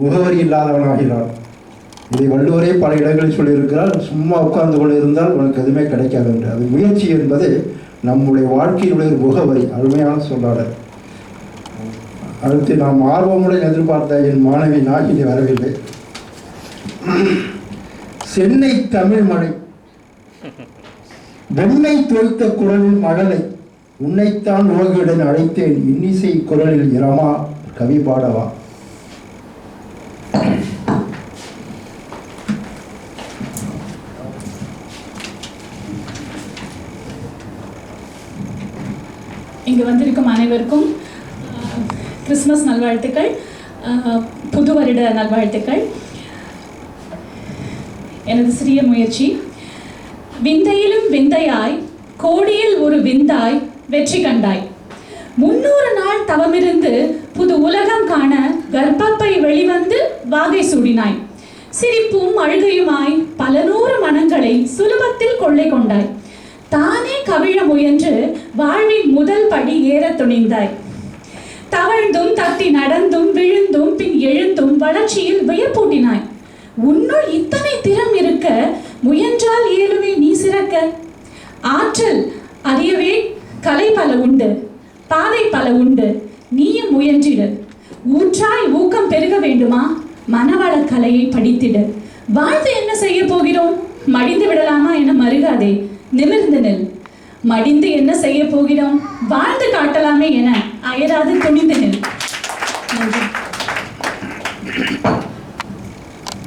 முகவரி இல்லாதவனாகிறான். இதை வள்ளுவரே பல இடங்களில் சொல்லியிருக்கிறார். சும்மா உட்கார்ந்து கொண்டு இருந்தால் உனக்கு எதுவுமே கிடைக்காது என்று. அது முயற்சி என்பது நம்முடைய வாழ்க்கையினுடைய ஒரு முகவரி. அருமையான சொல்லாடல். அடுத்து நாம் ஆர்வமுடன் எதிர்பார்த்த என் மாணவி நாகினி வரவில்லை. சென்னை தமிழ் மழை, வெண்ணை தோய்த்த குரலில் மழலை, உன்னைத்தான் ஓகியுடன் அழைத்தேன் இன்னிசை குரலில் இரமா கவி பாடவா. இங்கு வந்திருக்கும் அனைவருக்கும் கிறிஸ்மஸ் நல்வாழ்த்துக்கள், புது வருட நல்வாழ்த்துக்கள். எனது சிறிய முயற்சி. விந்தையிலும் விந்தையாய், கோடியில் ஒரு விந்தாய் வெற்றி கண்டாய். 300 நாள் தவமிருந்து புது உலகம் காண கர்ப்பப்பை வெளிவந்து வாகை சூடினாய். சிரிப்பும் அழுகையுமாய் பல நூறு மனங்களை சுலபத்தில் கொள்ளை கொண்டாய். தானே கவிழ முயன்று வாழ்வின் முதல் படி ஏற துணிந்தாய். தவழ்ந்தும் தத்தி நடந்தும் விழுந்தும் பின் எழுந்தும் வளர்ச்சியில் வியப்பூட்டினாய். உன்னுள் இத்தனை திறம் இருக்க முயன்றால் இயலுமே நீ சிறக்க. ஆற்றல் அறியவே கலை பல உண்டு, பாதை பல உண்டு, நீயும் முயன்றிடு. ஊற்றாய் ஊக்கம் பெருக வேண்டுமா, மனவள கலையை படித்திடு. வாழ்ந்து என்ன செய்ய போகிறோம், மடிந்து விடலாமா என மருகாதே, நிமிர்ந்து நெல். மடிந்து என்ன செய்ய போகிறோம், வாழ்ந்து காட்டலாமே என அயராது துணிந்து நெல். நன்றி.